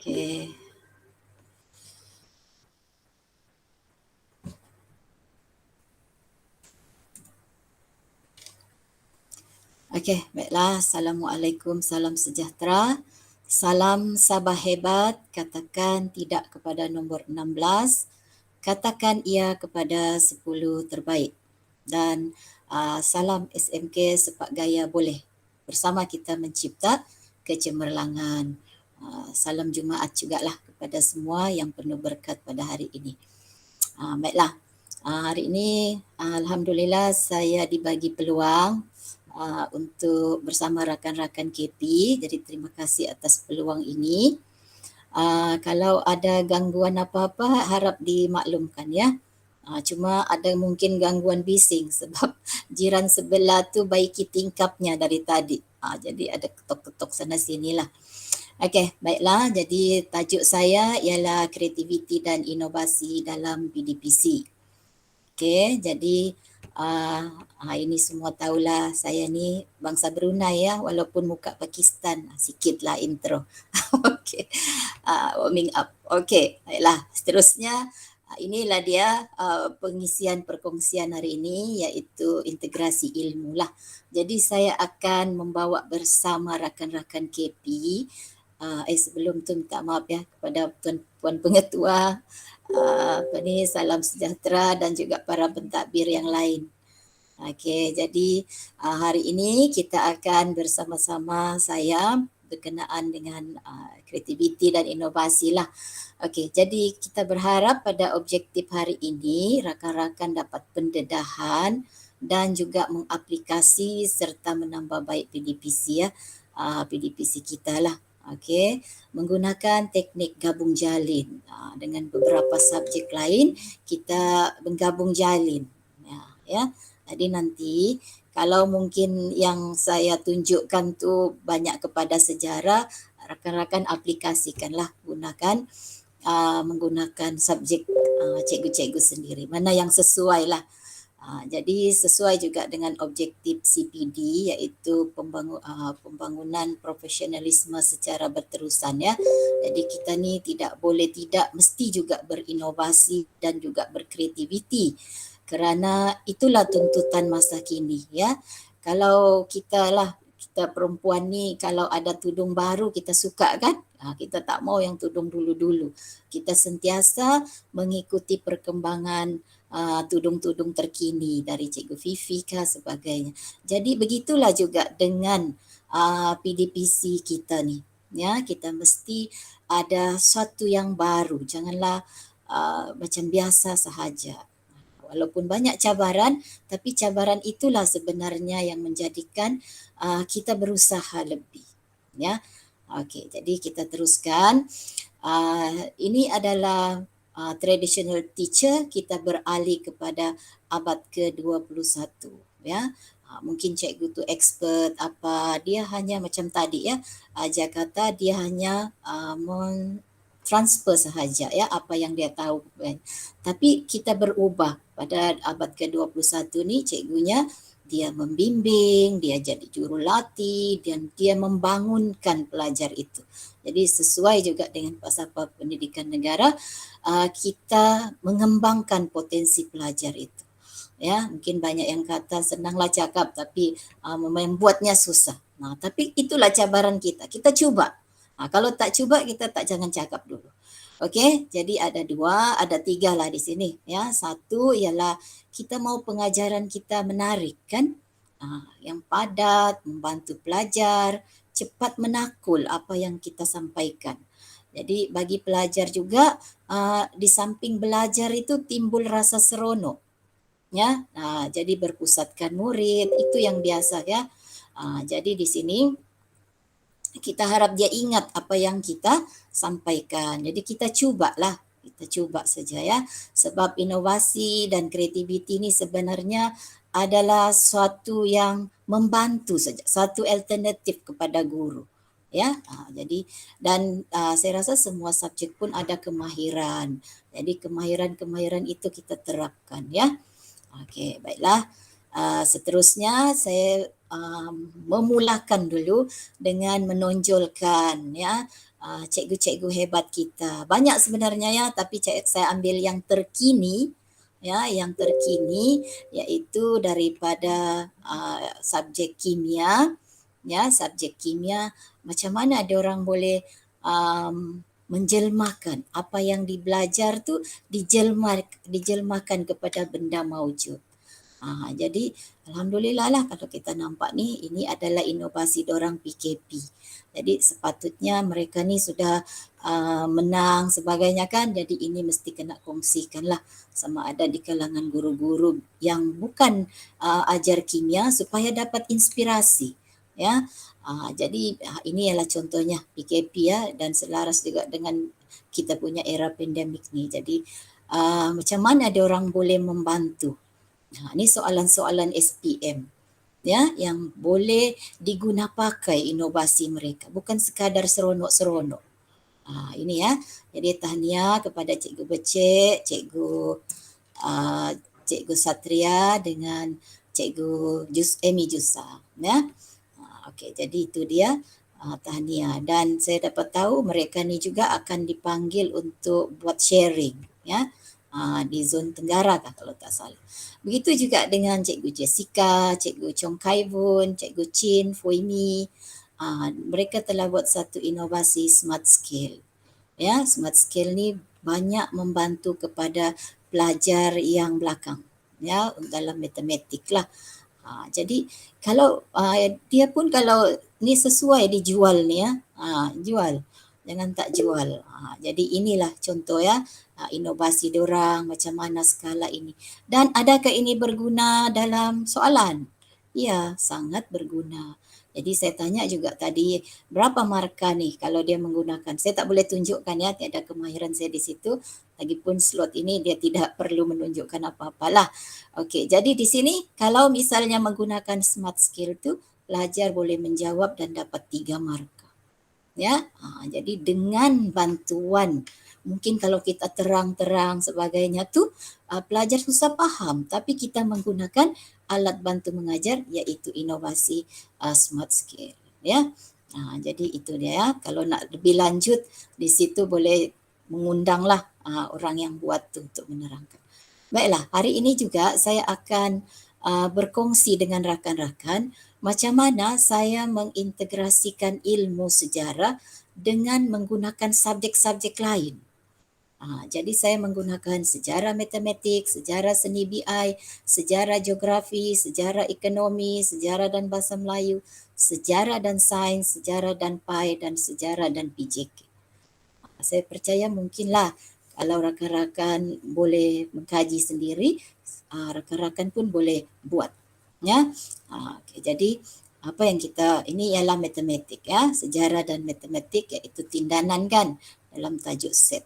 Okey. Okey, baiklah. Assalamualaikum, salam sejahtera. Salam Sabah hebat, katakan tidak kepada nombor 16, katakan ya kepada 10 terbaik. Dan salam SMK Sepak Gaya Boleh. Bersama kita mencipta kecemerlangan. Salam Jumaat jugalah kepada semua yang penuh berkat pada hari ini. Baiklah. Hari ini alhamdulillah saya dibagi peluang untuk bersama rakan-rakan KP. Jadi terima kasih atas peluang ini. Kalau ada gangguan apa-apa harap dimaklumkan ya. Cuma ada mungkin gangguan bising sebab jiran sebelah tu baiki tingkapnya dari tadi. Jadi ada ketok-ketok sana sinilah. Okey, baiklah. Jadi tajuk saya ialah kreativiti dan inovasi dalam PDPC. Okey, jadi ini semua tahulah saya ni bangsa Brunei ya, walaupun muka Pakistan. Sikitlah intro. Okey, warming up. Okey, baiklah. Seterusnya, inilah dia pengisian perkongsian hari ini iaitu integrasi ilmu lah. Jadi saya akan membawa bersama rakan-rakan KP. Sebelum tu minta maaf ya kepada Puan Pengetua, salam sejahtera dan juga para pentadbir yang lain. Okey, jadi hari ini kita akan bersama-sama saya berkenaan dengan kreativiti dan inovasi lah. Okey, jadi kita berharap pada objektif hari ini rakan-rakan dapat pendedahan dan juga mengaplikasi serta menambah baik PDPC ya, PDPC kita lah. Okey, menggunakan teknik gabung jalin dengan beberapa subjek lain kita menggabung jalin ya. Jadi nanti kalau mungkin yang saya tunjukkan tu banyak kepada sejarah, rakan-rakan aplikasikanlah menggunakan subjek cikgu-cikgu sendiri. Mana yang sesuai lah. Jadi sesuai juga dengan objektif CPD iaitu pembangunan profesionalisme secara berterusan ya. Jadi kita ni mesti juga berinovasi dan juga berkreativiti. Kerana itulah tuntutan masa kini ya. Kalau kita perempuan ni kalau ada tudung baru kita suka kan? Kita tak mau yang tudung dulu-dulu. Kita sentiasa mengikuti perkembangan tudung-tudung terkini dari Cikgu Fifi kah sebagainya. Jadi begitulah juga dengan PDPC kita ni. Ya, kita mesti ada sesuatu yang baru. Janganlah macam biasa sahaja. Walaupun banyak cabaran, tapi cabaran itulah sebenarnya yang menjadikan kita berusaha lebih. Ya, okey. Jadi kita teruskan. Ini adalah traditional teacher. Kita beralih kepada abad ke-21. Ya, mungkin cikgu tu expert apa, dia hanya macam tadi ya, Jakarta dia hanya transfer sahaja ya apa yang dia tahu kan. Tapi kita berubah pada abad ke-21 ni, cikgunya dia membimbing, dia jadi jurulatih dan dia membangunkan pelajar itu. Jadi sesuai juga dengan falsafah pendidikan negara, kita mengembangkan potensi pelajar itu. Ya, mungkin banyak yang kata senanglah cakap tapi membuatnya susah. Tapi itulah cabaran kita. Kita cuba. Kalau tak cuba kita jangan cakap dulu. Okey, jadi ada tiga lah di sini ya. Satu ialah kita mau pengajaran kita menarik kan? Yang padat, membantu pelajar, cepat menakul apa yang kita sampaikan. Jadi bagi pelajar juga di samping belajar itu timbul rasa seronok. Ya, jadi berpusatkan murid itu yang biasa ya. Jadi di sini kita harap dia ingat apa yang kita sampaikan. Jadi kita cubalah, kita cuba saja ya. Sebab inovasi dan kreativiti ini sebenarnya adalah suatu yang membantu saja, satu alternatif kepada guru. Ya, jadi dan saya rasa semua subjek pun ada kemahiran. Jadi kemahiran-kemahiran itu kita terapkan ya. Okey, baiklah. Seterusnya saya memulakan dulu dengan menonjolkan ya cikgu-cikgu hebat kita. Banyak sebenarnya ya, tapi saya ambil yang terkini, ya, yang terkini iaitu daripada subjek kimia, ya, subjek kimia. Macam mana ada orang boleh menjelmakan apa yang dibelajar tu dijelmakan kepada benda maujud. Jadi alhamdulillah lah kalau kita nampak ni, ini adalah inovasi dorang PKP. Jadi sepatutnya mereka ni sudah menang sebagainya kan, jadi ini mesti kena kongsikan lah sama ada di kalangan guru-guru yang bukan ajar kimia supaya dapat inspirasi, ya. Jadi ini ialah contohnya PKP ya, dan selaras juga dengan kita punya era pandemik ni. Jadi macam mana ada orang boleh membantu. Ini soalan-soalan SPM, ya, yang boleh diguna pakai inovasi mereka, bukan sekadar seronok-seronok. Ini ya. Jadi tahniah kepada Cikgu Becik, Cikgu Satria dengan Cikgu Amy Jusa, ya. Okey, jadi itu dia tahniah, dan saya dapat tahu mereka ni juga akan dipanggil untuk buat sharing, ya. Di zon Tenggara kalau tak salah. Begitu juga dengan Cikgu Jessica, Cikgu Chong Kai Bun, Cikgu Chin, Foimi. Mereka telah buat satu inovasi smart scale. Ya, smart scale ni banyak membantu kepada pelajar yang belakang, ya, dalam matematik lah. Jadi kalau dia pun kalau ni sesuai dijual ni ya, jual. Jangan tak jual. Jadi inilah contoh ya, inovasi diorang macam mana skala ini. Dan adakah ini berguna dalam soalan? Ya, sangat berguna. Jadi saya tanya juga tadi, berapa markah nih kalau dia menggunakan? Saya tak boleh tunjukkan ya, tiada kemahiran saya di situ. Lagipun slot ini dia tidak perlu menunjukkan apa-apalah. Okey, jadi di sini kalau misalnya menggunakan smart skill tu, pelajar boleh menjawab dan dapat 3 markah. Ya, jadi dengan bantuan, mungkin kalau kita terang-terang sebagainya tu pelajar susah faham, tapi kita menggunakan alat bantu mengajar iaitu inovasi smart skill, ya. Jadi itu dia ya. Kalau nak lebih lanjut di situ boleh mengundanglah orang yang buat tu untuk menerangkan. Baiklah, hari ini juga saya akan berkongsi dengan rakan-rakan macam mana saya mengintegrasikan ilmu sejarah dengan menggunakan subjek-subjek lain. Jadi saya menggunakan sejarah matematik, sejarah seni BI, sejarah geografi, sejarah ekonomi, sejarah dan bahasa Melayu, sejarah dan sains, sejarah dan PAI dan sejarah dan PJK. Saya percaya mungkinlah kalau rakan-rakan boleh mengkaji sendiri, rakan-rakan pun boleh buat. Ya, okay, jadi apa yang kita ini ialah matematik ya, sejarah dan matematik iaitu tindanan kan dalam tajuk set.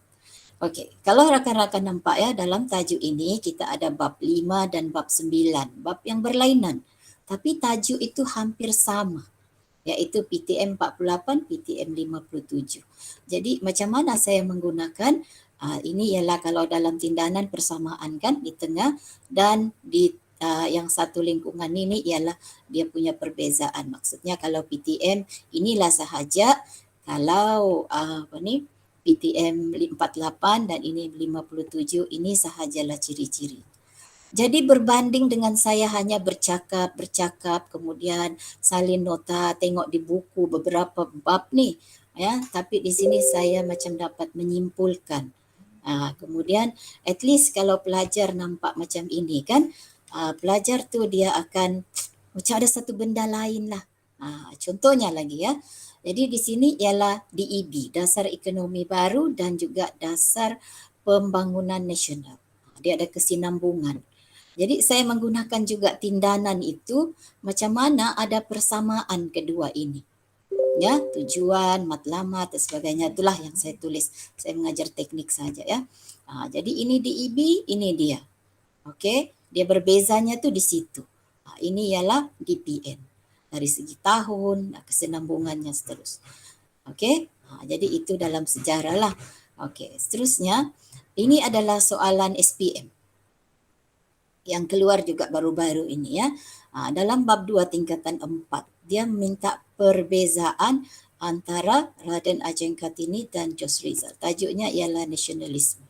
Okey, kalau rakan-rakan nampak ya dalam tajuk ini kita ada bab 5 dan bab 9, bab yang berlainan. Tapi tajuk itu hampir sama, iaitu PTM 48, PTM 57. Jadi macam mana saya menggunakan ini ialah kalau dalam tindanan persamaan kan di tengah, dan di yang satu lingkungan ini ialah dia punya perbezaan. Maksudnya kalau PTM inilah sahaja, kalau PTM 48 dan ini 57 ini sahajalah ciri-ciri. Jadi berbanding dengan saya hanya bercakap kemudian salin nota, tengok di buku beberapa bab ni ya, tapi di sini saya macam dapat menyimpulkan. Kemudian at least kalau pelajar nampak macam ini kan, pelajar tu dia akan macam ada satu benda lain lah. Contohnya lagi ya. Jadi di sini ialah DEB, Dasar Ekonomi Baru, dan juga Dasar Pembangunan Nasional. Dia ada kesinambungan. Jadi saya menggunakan juga tindanan itu macam mana ada persamaan kedua ini. Ya, tujuan, matlamat dan sebagainya, itulah yang saya tulis. Saya mengajar teknik saja ya. Jadi ini DEB, ini dia. Okey, dia berbezanya tu di situ. Ini ialah DPN. Dari segi tahun, kesinambungannya seterusnya. Okey, jadi itu dalam sejarah lah. Okey, seterusnya ini adalah soalan SPM yang keluar juga baru-baru ini ya. Dalam bab 2 tingkatan 4, dia minta perbezaan antara Raden Ajeng Kartini dan Jos Rizal. Tajuknya ialah nasionalisme.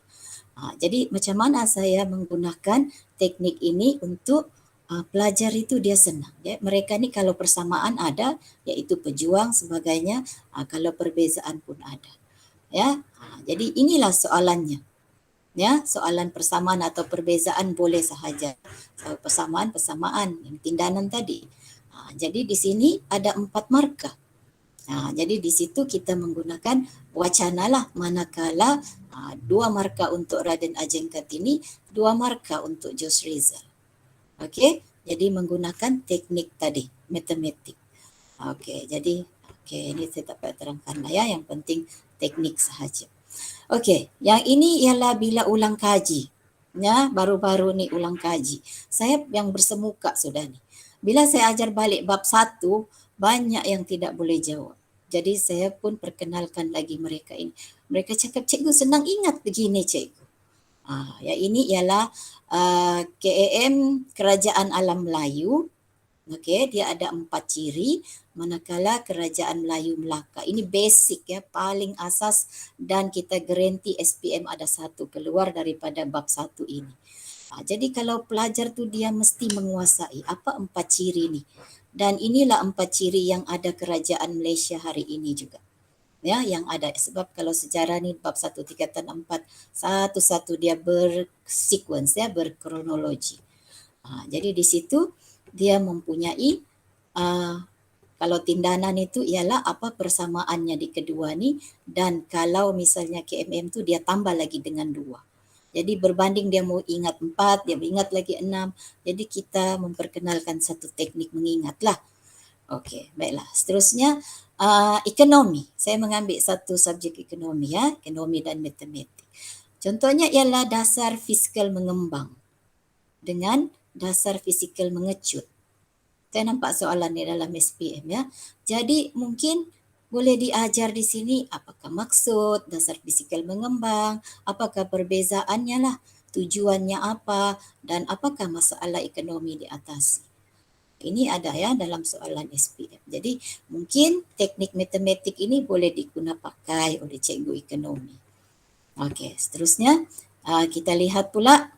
Jadi macam mana saya menggunakan teknik ini untuk pelajar itu dia senang. Ya. Mereka ni kalau persamaan ada, iaitu pejuang sebagainya, kalau perbezaan pun ada. Ya, jadi inilah soalannya. Ya, soalan persamaan atau perbezaan boleh sahaja. Persamaan yang tindanan tadi. Jadi di sini ada 4 markah. Jadi di situ kita menggunakan wacana lah, manakala 2 markah untuk Raden Ajeng Kartini, 2 markah untuk Jos Rizal. Okey, jadi menggunakan teknik tadi, matematik. Okey, jadi ini saya tak payah terangkan lah ya, yang penting teknik sahaja. Okey, yang ini ialah bila ulang kaji. Ya, baru-baru ni ulang kaji. Saya yang bersemuka sudah ni. Bila saya ajar balik bab 1, banyak yang tidak boleh jawab. Jadi saya pun perkenalkan lagi mereka ini. Mereka cakap, cikgu senang ingat begini cikgu. Yang ini ialah KAM Kerajaan Alam Melayu. Okey, dia ada 4 ciri, manakala Kerajaan Melayu Melaka. Ini basic ya, paling asas, dan kita garanti SPM ada 1 keluar daripada bab 1 ini. Jadi kalau pelajar tu dia mesti menguasai apa 4 ciri ni. Dan inilah 4 ciri yang ada Kerajaan Malaysia hari ini juga. Ya, yang ada, sebab kalau sejarah ni bab 1 tingkatan 4, satu-satu dia bersequence ya, berkronologi. Jadi di situ dia mempunyai kalau tindanan itu ialah apa persamaannya di kedua ni, dan kalau misalnya KMM tu dia tambah lagi dengan 2. Jadi berbanding dia mau ingat 4, dia ingat lagi 6. Jadi kita memperkenalkan satu teknik mengingatlah. Okey, baiklah. Seterusnya ekonomi. Saya mengambil satu subjek ekonomi ya, ekonomi dan matematik. Contohnya ialah dasar fiskal mengembang dengan dasar fisikal mengecut. Saya nampak soalan ni dalam SPM ya. Jadi mungkin boleh diajar di sini apakah maksud dasar fisikal mengembang, apakah perbezaannya lah, tujuannya apa, dan apakah masalah ekonomi diatasi. Ini ada ya dalam soalan SPM. Jadi mungkin teknik matematik ini boleh digunakan pakai oleh cikgu ekonomi. Okey, seterusnya kita lihat pula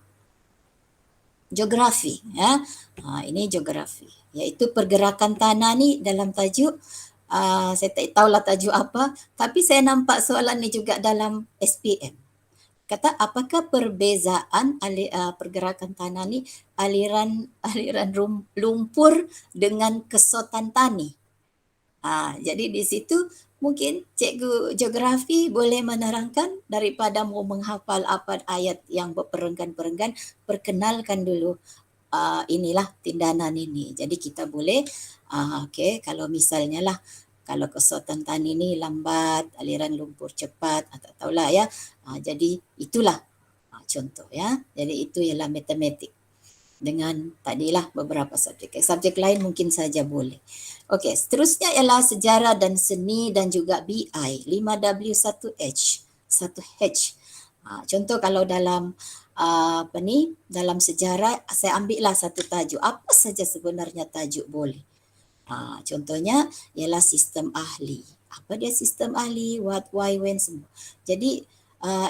geografi ya. Ini geografi, iaitu pergerakan tanah ni dalam tajuk saya tak tahulah tajuk apa, tapi saya nampak soalan ni juga dalam SPM. Kata apakah perbezaan pergerakan tanah ni, aliran lumpur dengan kesotan tani. Jadi di situ mungkin cikgu geografi boleh menerangkan daripada mau menghafal apa ayat yang berperenggan-perenggan, perkenalkan dulu inilah tindanan ini. Jadi kita boleh kalau misalnya lah, kalau kesotan tani ni lambat, aliran lumpur cepat, tak tahulah ya. Jadi itulah contoh ya. Jadi itu ialah matematik. Dengan tadilah beberapa subjek. Subjek lain mungkin saja boleh. Okey, seterusnya ialah sejarah dan seni dan juga BI, 5W1H, 1H. Contoh kalau dalam dalam sejarah, saya ambillah satu tajuk. Apa saja sebenarnya tajuk boleh. Contohnya ialah sistem ahli. Apa dia sistem ahli? What, why, when, semua. Jadi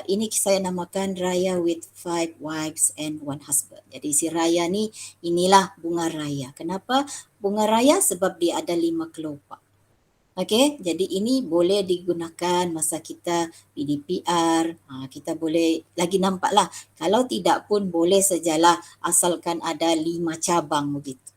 ini saya namakan Raya with 5 wives and 1 husband. Jadi si Raya ni, inilah bunga raya. Kenapa bunga raya? Sebab dia ada 5 kelopak. Okey, jadi ini boleh digunakan masa kita PDPR. Kita boleh lagi nampaklah. Kalau tidak pun boleh sajalah, asalkan ada 5 cabang begitu.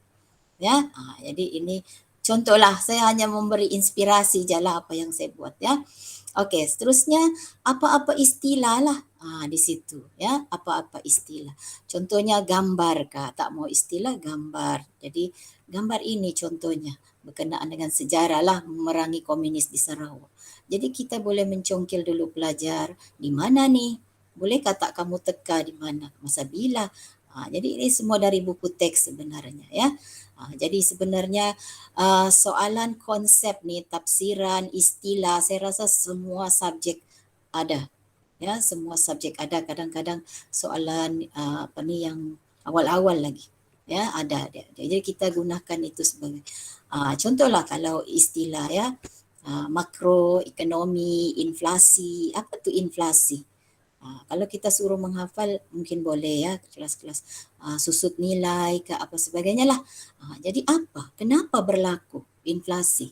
Ya, jadi ini contohlah, saya hanya memberi inspirasi je lah apa yang saya buat ya. Okey, seterusnya apa-apa istilah lah di situ ya, apa-apa istilah. Contohnya gambar kah, tak mau istilah gambar. Jadi gambar ini contohnya berkenaan dengan sejarah lah, memerangi komunis di Sarawak. Jadi kita boleh mencongkil dulu pelajar, di mana ni? Bolehkah tak kamu teka di mana? Masa bila? Jadi ini semua dari buku teks sebenarnya ya. Jadi sebenarnya soalan konsep ni, tafsiran, istilah, saya rasa semua subjek ada. Ya, semua subjek ada. Kadang-kadang soalan apa ni yang awal-awal lagi. Ya, ada dia. Jadi kita gunakan itu sebagai contohlah kalau istilah ya. makro, ekonomi, inflasi. Apa tu inflasi? Kalau kita suruh menghafal mungkin boleh ya, kelas-kelas susut nilai ke apa sebagainya lah. Jadi apa? Kenapa berlaku inflasi?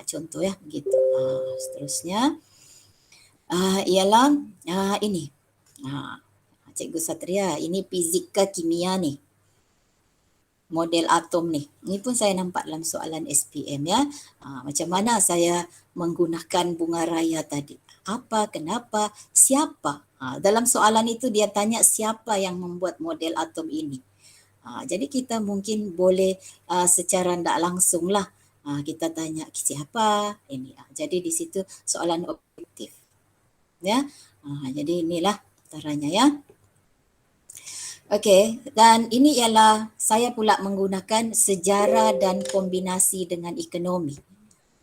Contoh ya begitu. Seterusnya ialah ini. Cikgu Satria, ini fisika kimia nih. Model atom ni. Ini pun saya nampak dalam soalan SPM ya. Macam mana saya menggunakan bunga raya tadi. Apa, kenapa, siapa. Dalam soalan itu dia tanya siapa yang membuat model atom ini. Jadi kita mungkin boleh secara tidak langsung lah. Kita tanya siapa ini. Jadi di situ soalan objektif. Ya. Jadi inilah caranya ya. Okey, dan ini ialah saya pula menggunakan sejarah dan kombinasi dengan ekonomi.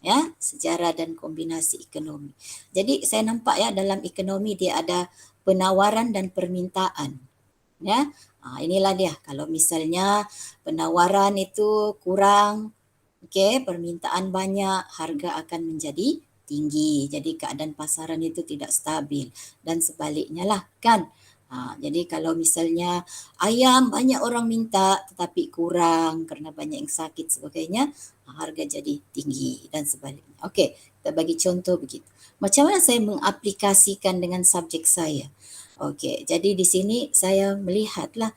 Ya, sejarah dan kombinasi ekonomi. Jadi saya nampak ya dalam ekonomi dia ada penawaran dan permintaan. Ya. Inilah dia. Kalau misalnya penawaran itu kurang, okey, permintaan banyak, harga akan menjadi tinggi. Jadi keadaan pasaran itu tidak stabil dan sebaliknya lah kan. Jadi kalau misalnya ayam banyak orang minta tetapi kurang kerana banyak yang sakit sebagainya, harga jadi tinggi dan sebaliknya. Okey, kita bagi contoh begitu. Macam mana saya mengaplikasikan dengan subjek saya? Okey, jadi di sini saya melihatlah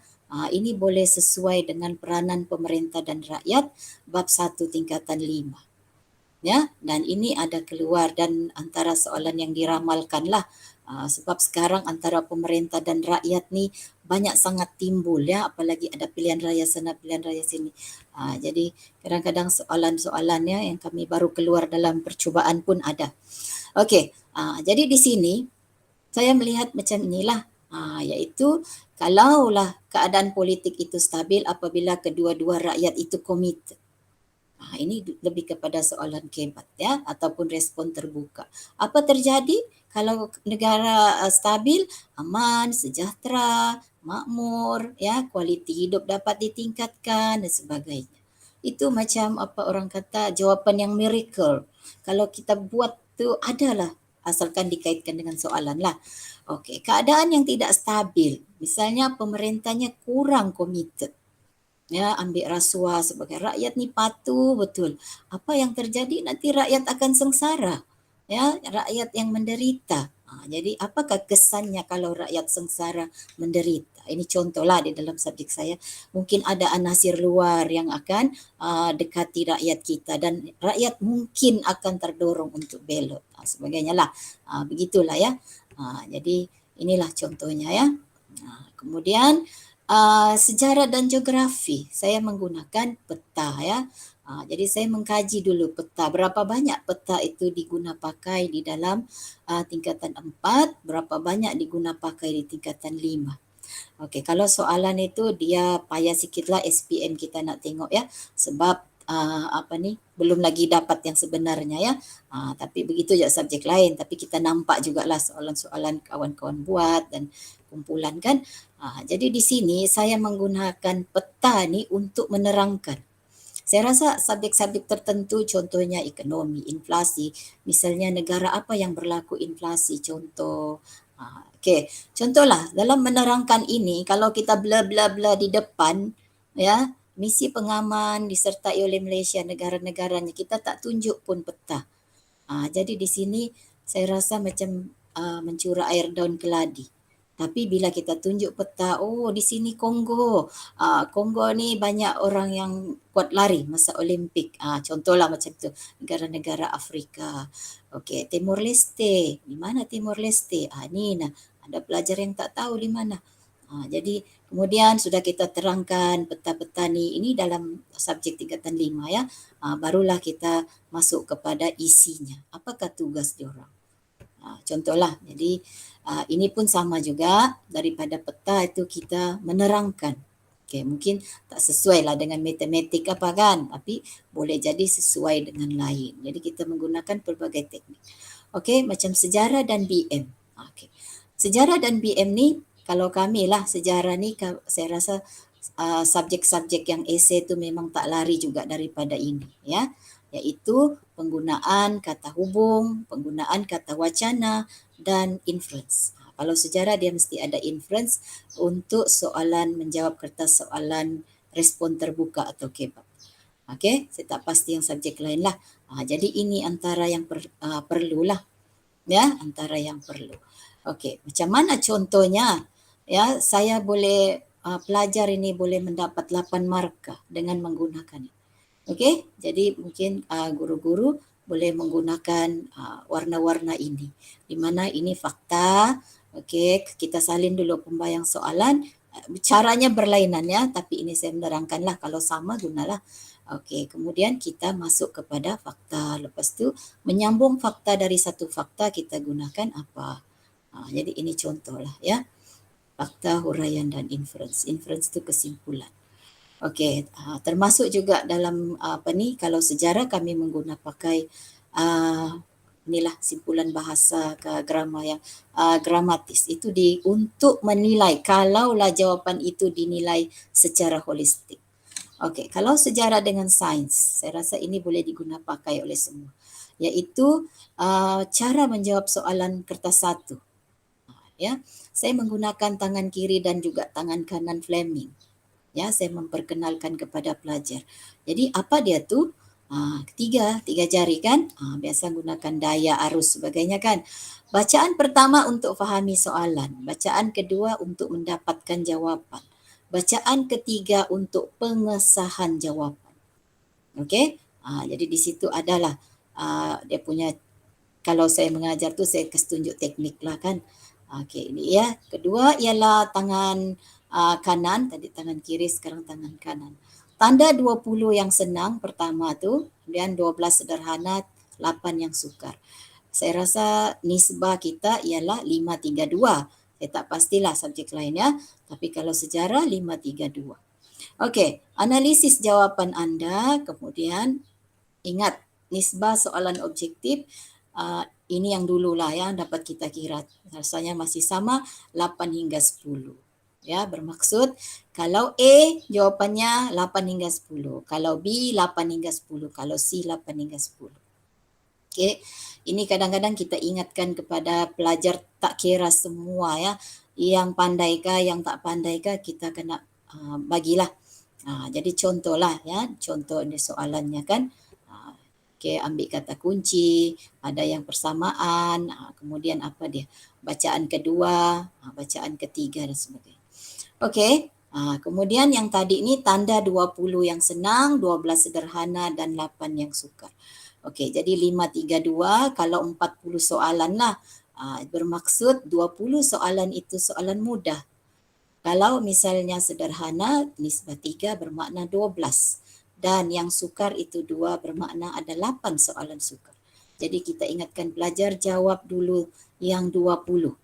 ini boleh sesuai dengan peranan pemerintah dan rakyat bab 1 tingkatan 5. Ya, dan ini ada keluar dan antara soalan yang diramalkanlah. Sebab sekarang antara pemerintah dan rakyat ni banyak sangat timbul ya, apalagi ada pilihan raya sana, pilihan raya sini. Jadi kadang-kadang soalan-soalannya yang kami baru keluar dalam percubaan pun ada. Okey, jadi di sini saya melihat macam inilah, iaitu kalaulah keadaan politik itu stabil apabila kedua-dua rakyat itu komited. Ini lebih kepada soalan kebat ya, ataupun respon terbuka. Apa terjadi kalau negara stabil, aman, sejahtera, makmur, ya, kualiti hidup dapat ditingkatkan dan sebagainya. Itu macam apa orang kata jawapan yang miracle. Kalau kita buat tu adalah, asalkan dikaitkan dengan soalan lah. Okey, keadaan yang tidak stabil, misalnya pemerintahnya kurang komited. Ya, ambil rasuah sebagai rakyat ni patuh betul. Apa yang terjadi nanti rakyat akan sengsara. Ya, rakyat yang menderita. Jadi apakah kesannya kalau rakyat sengsara menderita? Ini contohlah di dalam subjek saya. Mungkin ada anasir luar yang akan dekati rakyat kita dan rakyat mungkin akan terdorong untuk belot. Sebagainya lah. Begitulah ya. Jadi inilah contohnya ya. Kemudian sejarah dan geografi, saya menggunakan peta ya. Jadi saya mengkaji dulu peta, berapa banyak peta itu diguna pakai di dalam tingkatan 4, berapa banyak diguna pakai di tingkatan 5. Okey, kalau soalan itu dia payah sikitlah SPM kita nak tengok ya, sebab belum lagi dapat yang sebenarnya ya. Tapi begitu je subjek lain, tapi kita nampak jugalah soalan-soalan kawan-kawan buat dan kumpulan kan. Jadi di sini saya menggunakan peta ni untuk menerangkan. Saya rasa subjek-subjek tertentu contohnya ekonomi, inflasi, misalnya negara apa yang berlaku inflasi, contoh. Okey, contohlah dalam menerangkan ini kalau kita bla-bla-bla di depan ya, misi pengaman disertai oleh Malaysia negara-negaranya, kita tak tunjuk pun peta. Jadi di sini saya rasa macam mencurah air daun keladi. Tapi bila kita tunjuk peta, oh di sini Kongo. Kongo ni banyak orang yang kuat lari masa Olimpik. Contohlah macam tu, negara-negara Afrika. Okey, Timor Leste. Di mana Timor Leste? Ni nah, ada pelajar yang tak tahu di mana. Jadi kemudian sudah kita terangkan peta-peta ni, ini dalam subjek tingkatan 5 ya. Barulah kita masuk kepada isinya. Apakah tugas diorang? Contohlah, jadi ini pun sama juga daripada peta itu kita menerangkan. Okey, mungkin tak sesuai lah dengan matematik apa kan, tapi boleh jadi sesuai dengan lain. Jadi kita menggunakan pelbagai teknik. Okey, macam sejarah dan BM. Okey. Sejarah dan BM ni, kalau kami lah sejarah ni saya rasa subjek-subjek yang esei tu memang tak lari juga daripada ini ya. iaitu penggunaan kata hubung, penggunaan kata wacana dan inference. Kalau sejarah dia mesti ada inference untuk soalan menjawab kertas soalan respon terbuka atau kebab. Okey, saya tak pasti yang subjek lain lah. Jadi ini antara yang perlulah. Ya, antara yang perlu. Okey, macam mana contohnya? Ya, saya boleh pelajar ini boleh mendapat 8 markah dengan menggunakan ini. Okey, jadi mungkin guru-guru boleh menggunakan warna-warna ini. Di mana ini fakta. Okey, kita salin dulu pembayang soalan. Caranya berlainan ya, tapi ini saya menerangkanlah, kalau sama gunalah. Okey, kemudian kita masuk kepada fakta. Lepas tu menyambung fakta dari satu fakta kita gunakan apa. Jadi ini contohlah ya. Fakta, huraian dan inference. Inference tu kesimpulan. Okey, termasuk juga dalam kalau sejarah kami menggunakan pakai inilah simpulan bahasa ke grama yang gramatis itu untuk menilai kalaulah jawapan itu dinilai secara holistik. Okey, kalau sejarah dengan sains, saya rasa ini boleh digunakan pakai oleh semua, iaitu cara menjawab soalan kertas 1. Ya, saya menggunakan tangan kiri dan juga tangan kanan Fleming. Ya, saya memperkenalkan kepada pelajar. Jadi apa dia tu? Tiga jari kan? Biasa gunakan daya, arus sebagainya kan. Bacaan pertama untuk fahami soalan. Bacaan kedua untuk mendapatkan jawapan. Bacaan ketiga untuk pengesahan jawapan. Okey? Jadi di situ adalah dia punya, kalau saya mengajar tu saya kasi tunjuk teknik lah kan. Okey, ini ya. Kedua ialah tangan kanan, tadi tangan kiri, sekarang tangan kanan. Tanda 20 yang senang pertama tu, kemudian 12 sederhana, 8 yang sukar. Saya rasa nisbah kita ialah 5-3-2. Saya tak pastilah subjek lain ya, tapi kalau sejarah 5-3-2. Okey, analisis jawapan anda, kemudian ingat nisbah soalan objektif, ini yang dululah ya dapat kita kira. Rasanya masih sama 8 hingga 10. Ya, bermaksud kalau A jawapannya 8 hingga 10, kalau B 8 hingga 10, kalau C 8 hingga 10. Okey, ini kadang-kadang kita ingatkan kepada pelajar, tak kira semua ya, yang pandaikah, yang tak pandaikah, kita kena bagilah. Jadi contohlah ya, contoh ini soalannya kan. Okey, ambil kata kunci, ada yang persamaan, kemudian apa dia? Bacaan kedua, bacaan ketiga dan sebagainya. Okey, kemudian yang tadi ni tanda 20 yang senang, 12 sederhana dan 8 yang sukar. Okey, jadi 5-3-2, kalau 40 soalan lah. Bermaksud 20 soalan itu soalan mudah. Kalau misalnya sederhana, nisbah 3 bermakna 12. Dan yang sukar itu 2 bermakna ada 8 soalan sukar. Jadi kita ingatkan pelajar jawab dulu yang 20.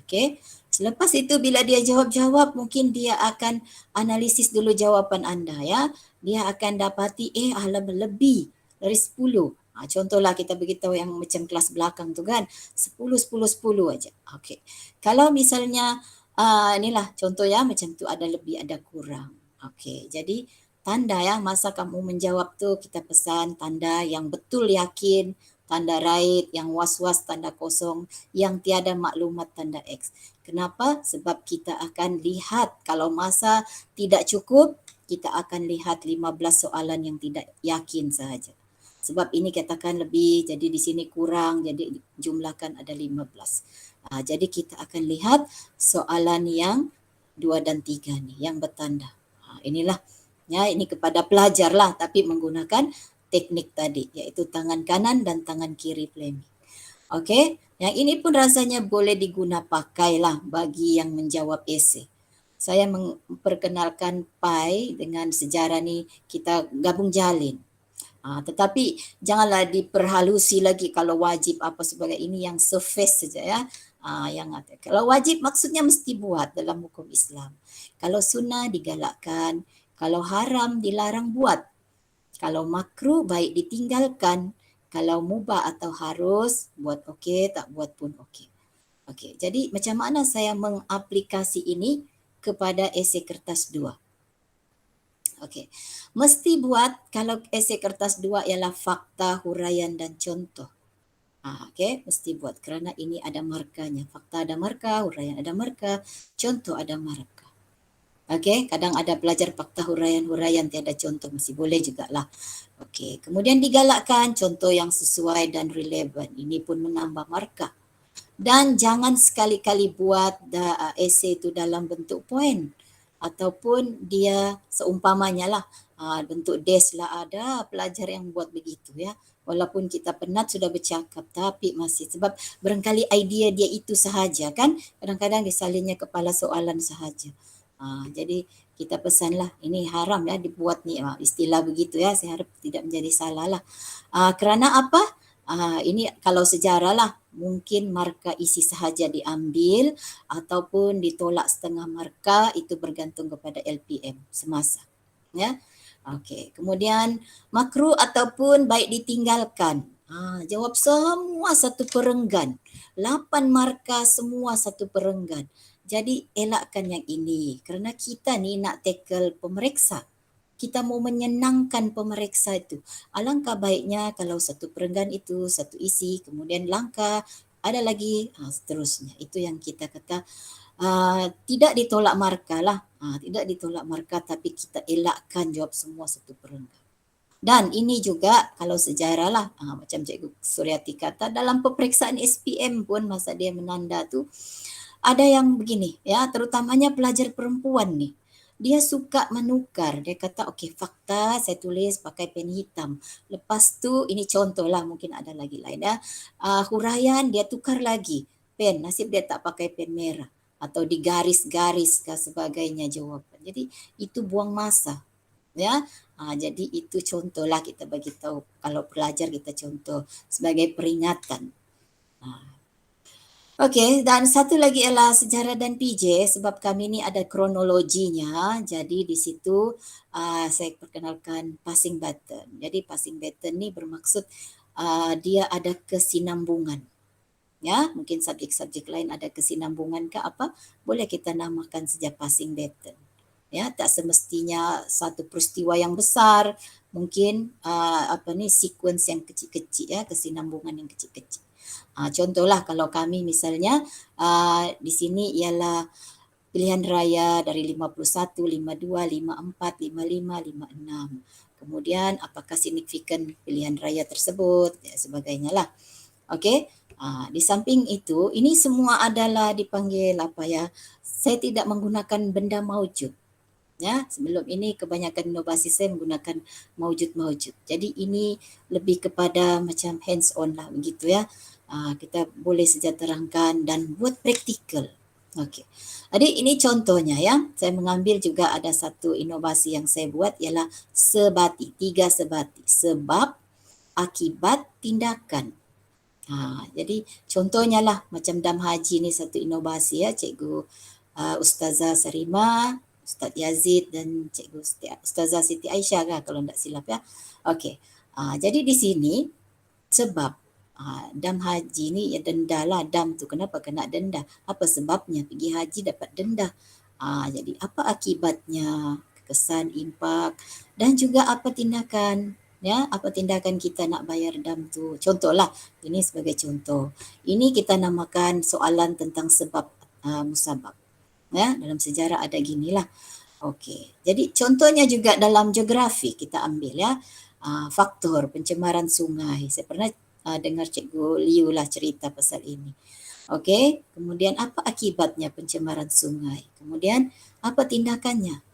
Okey. Selepas itu bila dia jawab-jawab, mungkin dia akan analisis dulu jawapan anda ya. Dia akan dapati lebih dari 10. Contohlah kita beritahu yang macam kelas belakang tu kan, 10 10 10 aja. Okey. Kalau misalnya inilah contoh ya, macam tu ada lebih ada kurang. Okey. Jadi tanda ya, masa kamu menjawab tu kita pesan tanda yang betul yakin, tanda right, yang was-was tanda kosong, yang tiada maklumat tanda X. Kenapa? Sebab kita akan lihat kalau masa tidak cukup, kita akan lihat 15 soalan yang tidak yakin sahaja. Sebab ini katakan lebih, jadi di sini kurang, jadi jumlahkan ada 15. Jadi kita akan lihat soalan yang 2 dan 3 ni, yang bertanda. Inilah, ya, ini kepada pelajar lah, tapi menggunakan teknik tadi, iaitu tangan kanan dan tangan kiri Fleming. Okey, yang ini pun rasanya boleh diguna pakailah bagi yang menjawab esei. Saya memperkenalkan pi dengan sejarah ni kita gabung jalin. Tetapi janganlah diperhalusi lagi kalau wajib apa sebagainya, ini yang surface saja ya. Yang kalau wajib maksudnya mesti buat dalam hukum Islam. Kalau sunnah digalakkan, kalau haram dilarang buat. Kalau makruh baik ditinggalkan, kalau mubah atau harus buat okey, tak buat pun okey. Okey, jadi macam mana saya mengaplikasi ini kepada esei kertas 2? Okey. Mesti buat kalau esei kertas 2 ialah fakta, huraian dan contoh. Okey, mesti buat kerana ini ada markanya. Fakta ada markah, huraian ada markah, contoh ada markah. Okey, kadang ada pelajar fakta huraian tiada contoh, masih boleh jugalah. Okey, kemudian digalakkan contoh yang sesuai dan relevan. Ini pun menambah markah. Dan jangan sekali-kali buat esei itu dalam bentuk poin ataupun dia seumpamanya lah bentuk des lah. Ada pelajar yang buat begitu ya. Walaupun kita penat sudah bercakap tapi masih sebab barangkali idea dia itu sahaja kan. Kadang-kadang disalinnya kepala soalan sahaja. Jadi kita pesanlah ini haram ya dibuat ni istilah begitu ya. Saya harap tidak menjadi salah lah. Kerana apa? Ini kalau sejarah lah, mungkin markah isi sahaja diambil ataupun ditolak setengah markah, itu bergantung kepada LPM semasa. Ya. Okey, kemudian makruh ataupun baik ditinggalkan. Jawab semua satu perenggan. 8 markah semua satu perenggan. Jadi elakkan yang ini kerana kita ni nak tackle pemeriksa. Kita mau menyenangkan pemeriksa itu. Alangkah baiknya kalau satu perenggan itu, satu isi, kemudian langkah, ada lagi, seterusnya. Itu yang kita kata tidak ditolak markah lah. Tidak ditolak markah tapi kita elakkan jawab semua satu perenggan. Dan ini juga kalau sejarah lah, macam Cikgu Suryati kata, dalam peperiksaan SPM pun masa dia menanda tu, ada yang begini ya, terutamanya pelajar perempuan ni. Dia suka menukar. Dia kata, okey fakta saya tulis pakai pen hitam. Lepas tu, ini contoh lah, mungkin ada lagi lain ya. Huraian dia tukar lagi. Pen, nasib dia tak pakai pen merah. Atau digaris-garis ke sebagainya jawapan. Jadi, itu buang masa. Ya, jadi itu contohlah kita bagi tahu. Kalau pelajar kita contoh sebagai peringatan. Okey, dan satu lagi ialah sejarah dan PJ sebab kami ni ada kronologinya. Jadi di situ saya perkenalkan passing baton. Jadi passing baton ni bermaksud dia ada kesinambungan. Ya, mungkin subjek-subjek lain ada kesinambungan ke apa, boleh kita namakan saja passing baton. Ya, tak semestinya satu peristiwa yang besar, mungkin sequence yang kecil-kecil ya, kesinambungan yang kecil-kecil. Contohlah kalau kami misalnya di sini ialah pilihan raya dari 51, 52, 54, 55, 56. Kemudian apakah signifikan pilihan raya tersebut dan sebagainya lah. Okey. Di samping itu, ini semua adalah dipanggil apa ya? Saya tidak menggunakan benda maujud. Ya, sebelum ini kebanyakan inovasi saya menggunakan maujud-maujud. Jadi ini lebih kepada macam hands on lah begitu ya. Kita boleh saja terangkan dan buat praktikal. Okey. Jadi ini contohnya ya. Saya mengambil juga ada satu inovasi yang saya buat ialah sebati, 3 sebati. Sebab, akibat, tindakan. Jadi contohnya lah macam dam haji ni satu inovasi ya Cikgu Ustazah Sarima, Ustaz Yazid dan Cikgu Ustazah Siti Aisyah kan kalau tak silap ya. Okey. Jadi di sini sebab dam haji ni ya denda lah. Dam tu kenapa kena denda? Apa sebabnya pergi haji dapat denda? Jadi apa akibatnya? Kesan, impak dan juga apa tindakan? Ya, apa tindakan kita nak bayar dam tu? Contohlah, ini sebagai contoh. Ini kita namakan soalan tentang sebab musabab. Ya, dalam sejarah ada ginilah. Okey. Jadi contohnya juga dalam geografi kita ambil ya. Faktor pencemaran sungai. Saya pernah dengar Cikgu Liu lah cerita pasal ini. Okey, kemudian apa akibatnya pencemaran sungai? Kemudian apa tindakannya?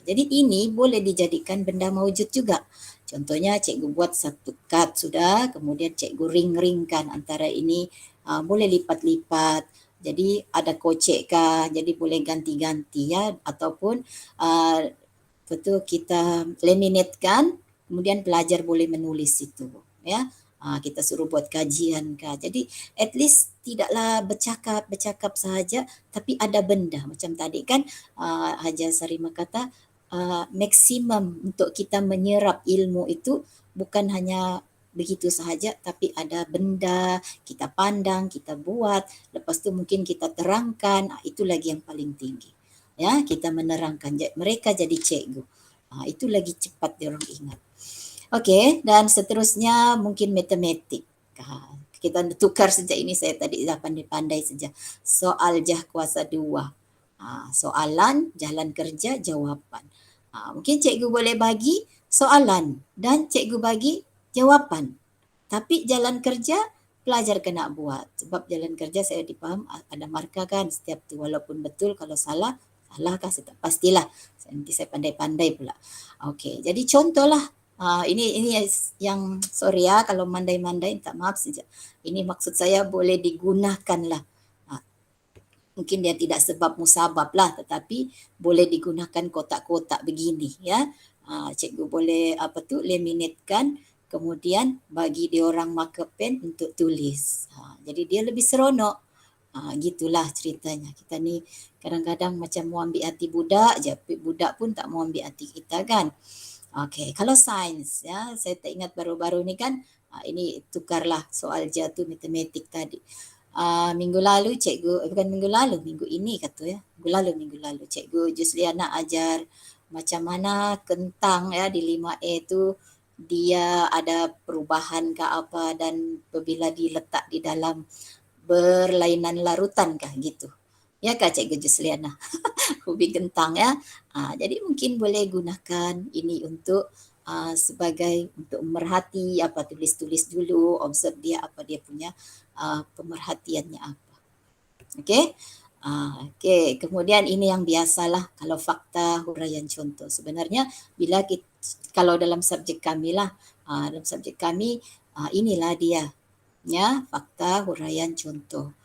Jadi ini boleh dijadikan benda maujud juga. Contohnya cikgu buat satu kad sudah, kemudian cikgu ring-ringkan antara ini, boleh lipat-lipat. Jadi ada kocek kah, jadi boleh ganti-ganti ya ataupun betul kita laminatekan, kemudian pelajar boleh menulis itu ya. Kita suruh buat kajian kah. Jadi at least tidaklah bercakap sahaja tapi ada benda. Macam tadi kan Haja Sarima kata maksimum untuk kita menyerap ilmu itu bukan hanya begitu sahaja tapi ada benda, kita pandang, kita buat, lepas tu mungkin kita terangkan, itu lagi yang paling tinggi. Ya, kita menerangkan mereka jadi cikgu. Itu lagi cepat dia orang ingat. Okey, dan seterusnya mungkin matematik. Kita tukar sejak ini, saya tadi dah pandai-pandai saja. Soal jah kuasa 2. Soalan, jalan kerja, jawapan. Mungkin cikgu boleh bagi soalan dan cikgu bagi jawapan. Tapi jalan kerja pelajar kena buat. Sebab jalan kerja saya dipaham ada markah kan setiap tu. Walaupun betul, kalau salah, salahkah saya tak pastilah. Nanti saya pandai-pandai pula. Okey, jadi contohlah. Ini yang sorry ya kalau mandai-mandai, minta maaf saja. Ini maksud saya boleh digunakan lah. Mungkin dia tidak sebab musabab lah, tetapi boleh digunakan kotak-kotak begini ya. Cikgu boleh laminatekan, kemudian bagi dia orang marker pen untuk tulis. Jadi dia lebih seronok. Gitulah ceritanya. Kita ni kadang-kadang macam mau ambil hati budak je, budak pun tak mau ambil hati kita kan. Okey, kalau sains ya, saya tak ingat baru-baru ni kan, ini tukarlah soal jatuh matematik tadi. Minggu lalu cikgu, bukan minggu lalu, minggu ini kata ya, minggu lalu cikgu Jusliana ajar macam mana kentang ya di 5A tu dia ada perubahan ke apa, dan apabila diletak di dalam berlainan larutan kah gitu. Ya kah Cikgu Jusliana? Ubi kentang ya. Jadi mungkin boleh gunakan ini untuk sebagai untuk memerhati apa, tulis-tulis dulu, observe dia apa dia punya pemerhatiannya apa. Okey. Okey, kemudian ini yang biasalah kalau fakta, huraian contoh. Sebenarnya bila kita, kalau dalam subjek kami lah, dalam subjek kami inilah dia ya, fakta, huraian contoh.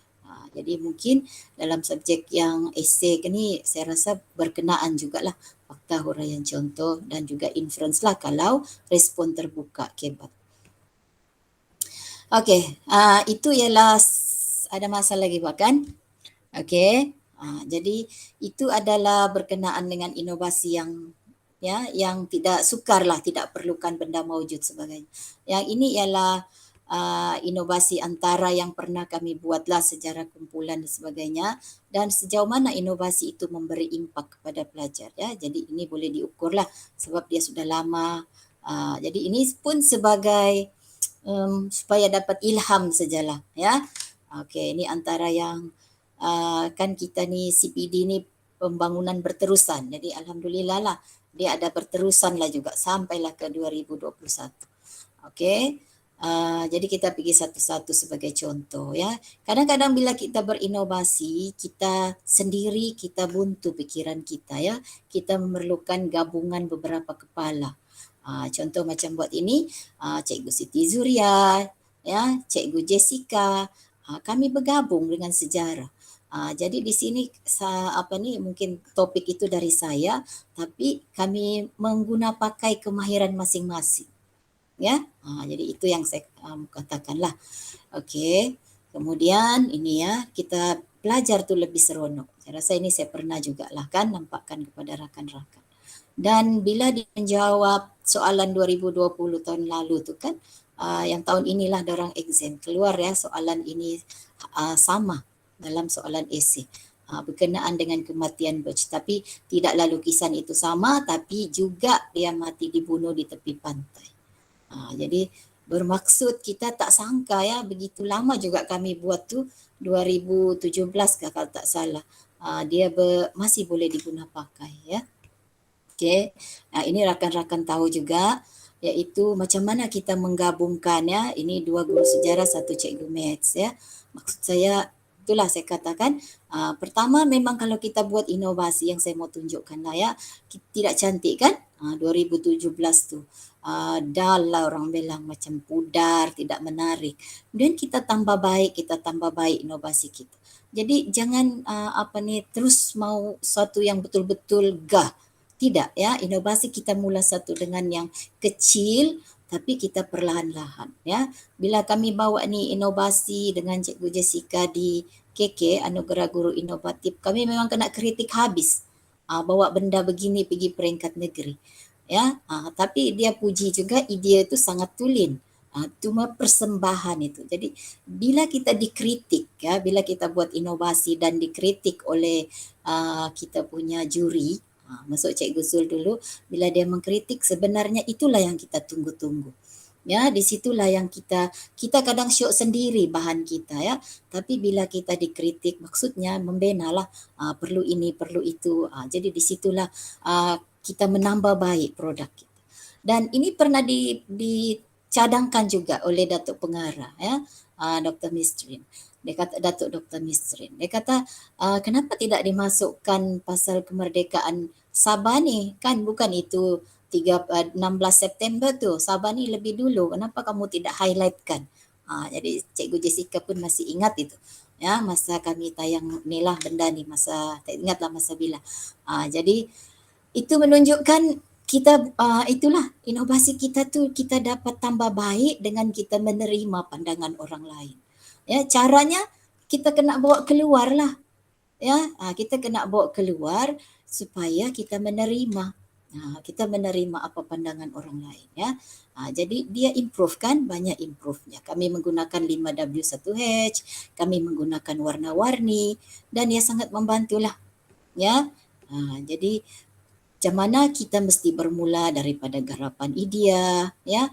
Jadi mungkin dalam subjek yang esei ni saya rasa berkenaan jugalah fakta, huraian contoh dan juga inference lah kalau respon terbuka kebat. Okey, itu ialah ada masa lagi bukan? Okey. Jadi itu adalah berkenaan dengan inovasi yang ya, yang tidak sukarlah, tidak perlukan benda maujud sebagainya. Yang ini ialah inovasi antara yang pernah kami buatlah sejarah kumpulan dan sebagainya, dan sejauh mana inovasi itu memberi impak kepada pelajar ya. Jadi ini boleh diukurlah sebab dia sudah lama. Jadi ini pun sebagai supaya dapat ilham sajalah ya. Okey, ini antara yang kan kita ni CPD ni pembangunan berterusan. Jadi alhamdulillah lah dia ada berterusan lah juga sampailah ke 2021. Okey. Jadi kita pergi satu-satu sebagai contoh ya. Kadang-kadang bila kita berinovasi, kita sendiri kita buntu fikiran kita ya. Kita memerlukan gabungan beberapa kepala. Contoh macam buat ini, Cikgu Siti Zuria, ya, Cikgu Jessica, kami bergabung dengan sejarah. Jadi di sini mungkin topik itu dari saya, tapi kami pakai kemahiran masing-masing. Ya, jadi itu yang saya katakanlah. Okey. Kemudian ini ya, kita belajar tu lebih seronok. Saya rasa ini saya pernah jugalah kan nampakkan kepada rakan-rakan. Dan bila dia menjawab soalan 2020 tahun lalu tu kan, yang tahun inilah dorang exam keluar ya soalan ini sama dalam soalan esei. Berkenaan dengan kematian Birch, tapi tidaklah lukisan itu sama, tapi juga dia mati dibunuh di tepi pantai. Jadi bermaksud kita tak sangka ya, begitu lama juga kami buat tu 2017 kalau tak salah. Dia masih boleh diguna pakai ya. Okey. Ini rakan-rakan tahu juga, iaitu macam mana kita menggabungkan ya. Ini 2 guru sejarah, 1 cikgu maths ya. Maksud saya itulah saya katakan, pertama memang kalau kita buat inovasi yang saya mau tunjukkan lah ya, tidak cantik kan? 2017 tu. Dah lah orang bilang macam pudar, tidak menarik. Kemudian kita tambah baik inovasi kita. Jadi jangan terus mau sesuatu yang betul-betul gah. Tidak ya, inovasi kita mula satu dengan yang kecil tapi kita perlahan-lahan ya. Bila kami bawa ni inovasi dengan Cikgu Jessica di KK Anugerah Guru Inovatif, kami memang kena kritik habis. Bawa benda begini pergi peringkat negeri. Ya, tapi dia puji juga idea itu sangat tulen. Cuma persembahan itu. Jadi bila kita dikritik ya, bila kita buat inovasi dan dikritik oleh kita punya juri, Masuk Cikgu Zul dulu, bila dia mengkritik sebenarnya itulah yang kita tunggu-tunggu. Ya, di situlah yang kita kadang syok sendiri bahan kita ya. Tapi bila kita dikritik maksudnya membina lah, perlu ini, perlu itu. Jadi di situlah kita menambah baik produk kita. Dan ini pernah dicadangkan juga oleh Datuk Pengarah ya, Dr. Mistrin. Dia kata Datuk Dr. Mistrin. Dia kata kenapa tidak dimasukkan pasal kemerdekaan Sabah ni? Kan bukan itu 16 September tu. Sabah ni lebih dulu. Kenapa kamu tidak highlightkan? Jadi Cikgu Jessica pun masih ingat itu. Ya, masa kami tayang ni lah benda ni, masa tak ingatlah masa bila. Jadi itu menunjukkan kita itulah inovasi kita tu kita dapat tambah baik dengan kita menerima pandangan orang lain. Ya, caranya kita kena bawa keluar lah. Ya, kita kena bawa keluar supaya kita menerima. Kita menerima apa pandangan orang lain ya. Jadi dia improve kan, banyak improve-nya. Kami menggunakan 5W1H, kami menggunakan warna-warni dan ia sangat membantulah ya. Jadi macam mana kita mesti bermula daripada garapan idea ya.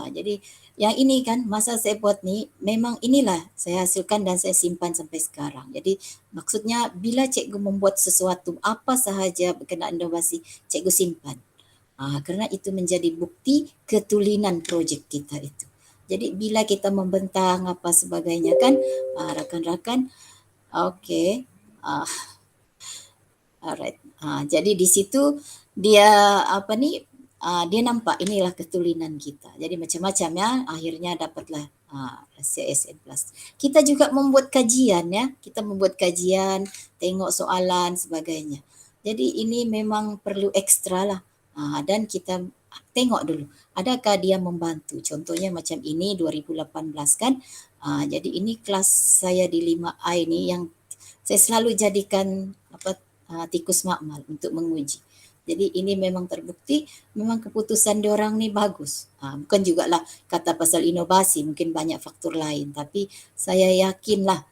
Jadi yang ini kan masa saya buat ni memang inilah saya hasilkan dan saya simpan sampai sekarang. Jadi maksudnya bila cikgu membuat sesuatu apa sahaja berkenaan inovasi, cikgu simpan. Kerana itu menjadi bukti ketulinan projek kita itu. Jadi bila kita membentang apa sebagainya kan, rakan-rakan, okey. Alright. Jadi di situ dia dia nampak inilah ketulinan kita. Jadi macam-macam ya, akhirnya dapatlah CSN Plus. Kita juga membuat kajian ya, kita membuat kajian, tengok soalan sebagainya. Jadi ini memang perlu ekstra lah. Dan kita tengok dulu, adakah dia membantu. Contohnya macam ini 2018 kan. Jadi ini kelas saya di 5I ni yang saya selalu jadikan tikus makmal untuk menguji. Jadi ini memang terbukti memang keputusan diorang ni bagus. Bukan jugalah kata pasal inovasi, mungkin banyak faktor lain, tapi saya yakinlah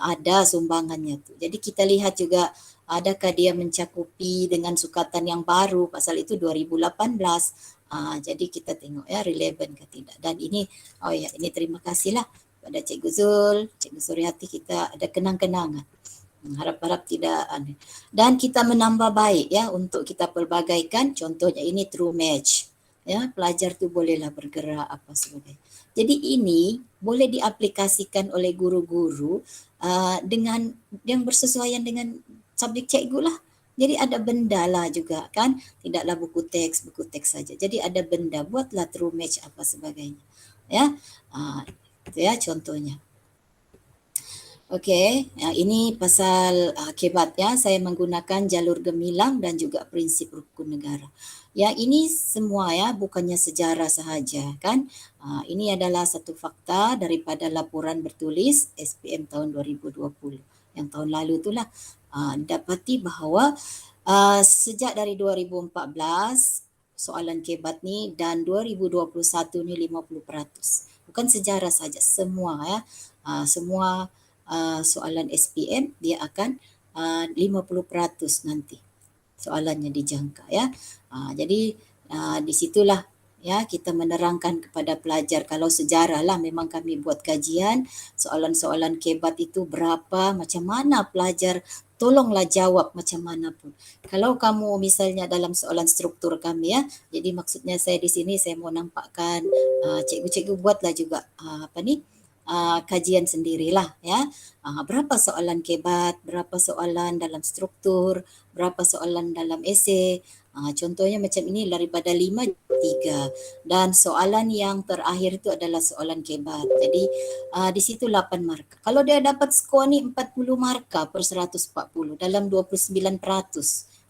ada sumbangannya tu. Jadi kita lihat juga adakah dia mencakupi dengan sukatan yang baru, pasal itu 2018. Jadi kita tengok ya relevan ke tidak. Dan ini ini terima kasihlah pada Cikgu Zul, Cikgu Suryati, kita ada kenang-kenangan. Harap-harap tidak dan kita menambah baik ya untuk kita pelbagaikan. Contohnya ini true match ya, pelajar tu bolehlah bergerak apa sebagainya. Jadi ini boleh diaplikasikan oleh guru-guru dengan yang bersesuaian dengan subjek cikgu lah. Jadi ada benda lah juga kan, tidaklah buku teks saja. Jadi ada benda, buatlah true match apa sebagainya ya. Itu ya contohnya. Okey, ini pasal kebat ya. Saya menggunakan jalur gemilang dan juga prinsip rukun negara. Yang ini semua ya, bukannya sejarah sahaja kan. Ini adalah satu fakta daripada laporan bertulis SPM tahun 2020. Yang tahun lalu itulah dapati bahawa sejak dari 2014 soalan kebat ni dan 2021 ni 50%. Bukan sejarah saja, semua ya. Semua soalan SPM dia akan 50% nanti soalannya dijangka ya. Jadi di situlah ya kita menerangkan kepada pelajar. Kalau sejarah lah memang kami buat kajian soalan-soalan kebat itu berapa, macam mana pelajar, tolonglah jawab macam mana pun. Kalau kamu misalnya dalam soalan struktur kami ya, jadi maksudnya saya di sini saya mau nampakkan cikgu-cikgu buatlah juga kajian sendirilah ya. Berapa soalan kebat, berapa soalan dalam struktur, berapa soalan dalam esei. Contohnya macam ini daripada 5, 3. Dan soalan yang terakhir itu adalah soalan kebat. Jadi di situ 8 markah. Kalau dia dapat skor ni 40 markah per 140 dalam 29%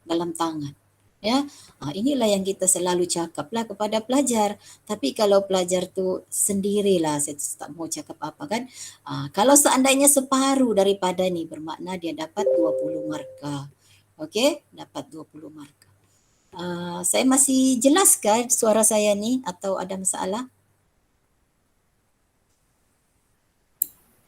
dalam tangan. Ya, inilah yang kita selalu cakaplah kepada pelajar. Tapi kalau pelajar tu sendirilah, saya tak mau cakap apa kan. Kalau seandainya separuh daripada ni, bermakna dia dapat 20 markah. Okey, dapat 20 markah. Saya masih jelaskah suara saya ni atau ada masalah?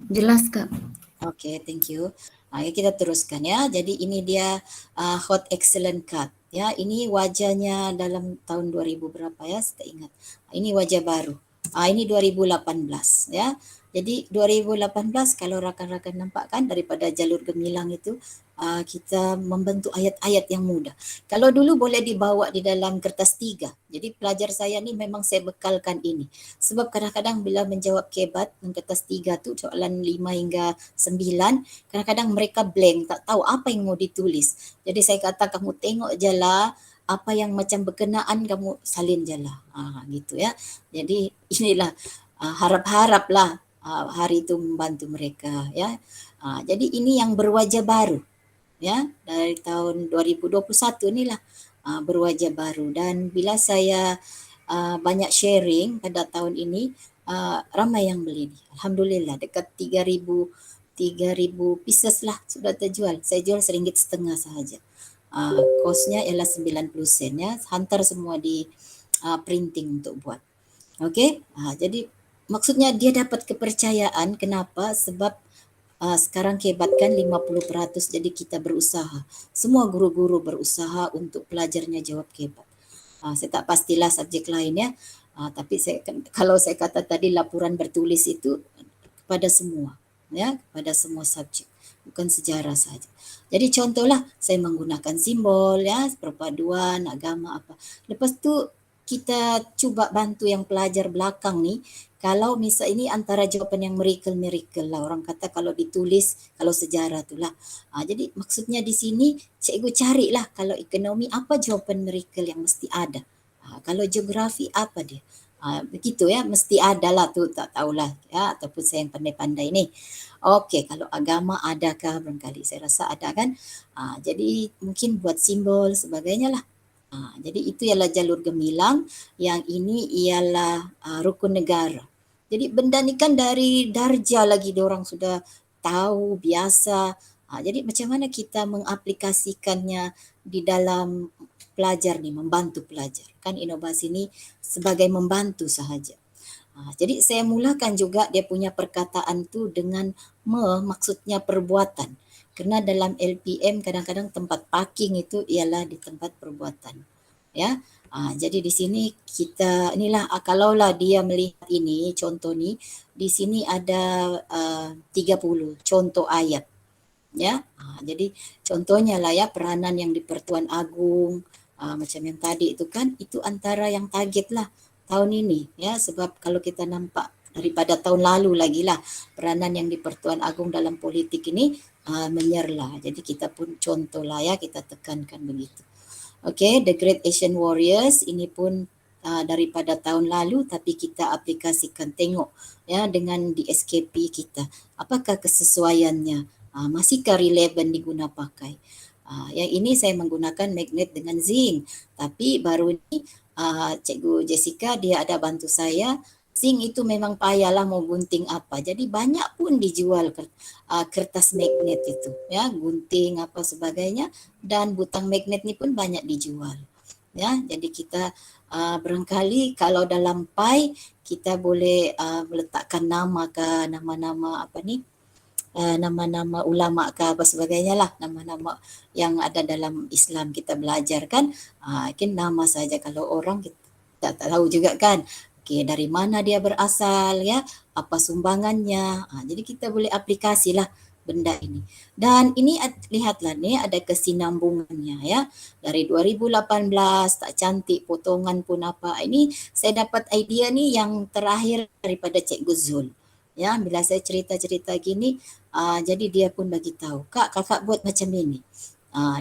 Jelas Kak. Okey, thank you. Kita teruskan ya. Jadi ini dia hot excellent card. Ya, ini wajahnya dalam tahun 2000 berapa ya? Saya tak ingat. Ini wajah baru. Ini 2018 ya. Jadi 2018 kalau rakan-rakan nampak kan daripada jalur gemilang itu kita membentuk ayat-ayat yang mudah. Kalau dulu boleh dibawa di dalam kertas 3. Jadi pelajar saya ni memang saya bekalkan ini. Sebab kadang-kadang bila menjawab kebat kertas 3 tu soalan 5 hingga 9, kadang-kadang mereka blank, tak tahu apa yang mau ditulis. Jadi saya kata kamu tengok je lah apa yang macam berkenaan kamu salin je lah. Gitu ya. Jadi inilah harap-haraplah hari itu membantu mereka ya. Jadi ini yang berwajah baru ya dari tahun 2021 ni lah berwajah baru, dan bila saya banyak sharing pada tahun ini ramai yang beli ni. Alhamdulillah dekat 3,000 pieces lah sudah terjual. Saya jual RM1.50 sahaja. Kosnya ialah 90 sen ya. Hantar semua di printing untuk buat. Okey. Jadi maksudnya dia dapat kepercayaan. Kenapa? Sebab sekarang kebatkan 50%, jadi kita berusaha. Semua guru-guru berusaha untuk pelajarnya jawab kebat. Saya tak pastilah subjek lain ya. Tapi kalau saya kata tadi laporan bertulis itu kepada semua ya, kepada semua subjek, bukan sejarah saja. Jadi contohlah saya menggunakan simbol ya, perpaduan agama apa. Lepas tu kita cuba bantu yang pelajar belakang ni, kalau misal ini antara jawapan yang miracle lah, orang kata kalau ditulis, kalau sejarah tu lah. Jadi maksudnya di sini cikgu carilah kalau ekonomi apa jawapan miracle yang mesti ada. Kalau geografi apa dia. Begitu ya, mesti ada lah tu, tak tahulah ya, ataupun saya yang pandai-pandai ni. Okey, kalau agama adakah, barangkali saya rasa ada kan. Jadi mungkin buat simbol sebagainya lah. Jadi itu ialah jalur gemilang, yang ini ialah rukun negara. Jadi benda ni kan dari darjah lagi diorang sudah tahu, biasa. Jadi macam mana kita mengaplikasikannya di dalam pelajar ni, membantu pelajar. Kan inovasi ni sebagai membantu sahaja. Jadi saya mulakan juga dia punya perkataan tu dengan maksudnya perbuatan. Kerana dalam LPM kadang-kadang tempat parking itu ialah di tempat perbuatan. Ya. Jadi di sini kita inilah kalaulah dia melihat ini contoh ni, di sini ada 30 contoh ayat. Ya. Jadi contohnya lah ya, peranan yang di Pertuan Agung macam yang tadi itu kan, itu antara yang target lah tahun ini ya, sebab kalau kita nampak daripada tahun lalu lagi lah peranan yang di Pertuan Agung dalam politik ini menyerlah. Jadi kita pun contoh lah ya, kita tekankan begitu. Okay, The Great Asian Warriors ini pun daripada tahun lalu, tapi kita aplikasikan, tengok ya dengan di SKP kita apakah kesesuaiannya, masihkah relevan diguna pakai. Yang ini saya menggunakan magnet dengan zinc, tapi baru ni Cikgu Jessica dia ada bantu saya. Zinc itu memang payahlah mau gunting apa, jadi banyak pun dijual kertas magnet itu ya, gunting apa sebagainya, dan butang magnet ni pun banyak dijual ya. Jadi kita barangkali kalau dalam pai kita boleh meletakkan nama ke, nama-nama apa ni, nama-nama ulama ke apa sebagainya lah, nama-nama yang ada dalam Islam kita belajar kan. Mungkin nama saja, kalau orang kita tak tahu juga kan. Okay, dari mana dia berasal ya, apa sumbangannya. Jadi kita boleh aplikasilah benda ini. Dan ini lihatlah ni ada kesinambungannya ya. Dari 2018 tak cantik potongan pun apa. Ini saya dapat idea ni yang terakhir daripada Cikgu Zul. Ya, bila saya cerita-cerita gini, jadi dia pun bagi tahu, Kak, kakak buat macam ini.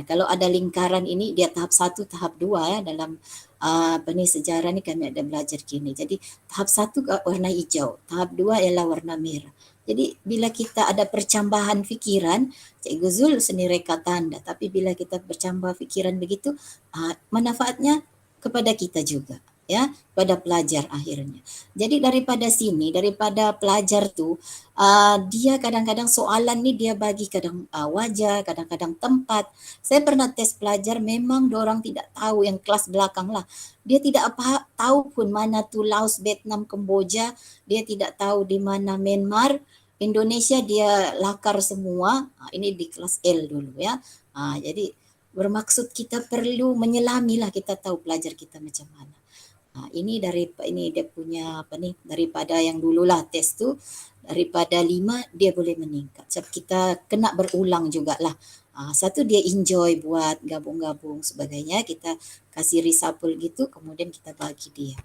Kalau ada lingkaran ini, dia tahap 1, tahap 2 ya, dalam apa ni sejarah ni kami ada belajar gini. Jadi tahap 1 warna hijau, tahap 2 ialah warna merah. Jadi bila kita ada percambahan fikiran, Cikgu Zul seni reka tanda, tapi bila kita bercambah fikiran begitu, manfaatnya kepada kita juga ya, pada pelajar akhirnya. Jadi daripada sini, daripada pelajar tu dia kadang-kadang soalan ni dia bagi kadang wajah, kadang-kadang tempat. Saya pernah tes pelajar, memang diorang tidak tahu, yang kelas belakang lah. Dia tidak tahu pun mana tu Laos, Vietnam, Kemboja. Dia tidak tahu di mana Myanmar. Indonesia dia lakar semua. Ini di kelas L dulu ya. Jadi bermaksud kita perlu menyelami lah, kita tahu pelajar kita macam mana. Ini dia punya apa nih, daripada yang dululah tes tu, daripada 5 dia boleh meningkat. Sebab kita kena berulang jugalah. Satu dia enjoy buat gabung-gabung sebagainya, kita kasih reshuffle gitu, kemudian kita bagi dia.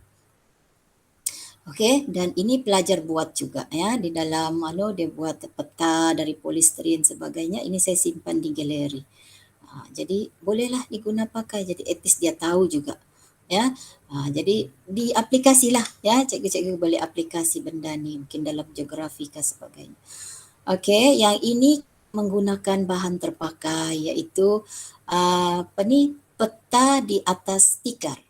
Okey, dan ini pelajar buat juga ya, di dalam dia buat peta dari polistiren sebagainya, ini saya simpan di galeri. Jadi bolehlah diguna pakai, jadi at least dia tahu juga ya. Jadi di aplikasi lah ya, cikgu-cikgu boleh aplikasi benda ni mungkin dalam geografi ke sebagainya. Okey, yang ini menggunakan bahan terpakai iaitu apa ni, peta di atas tikar.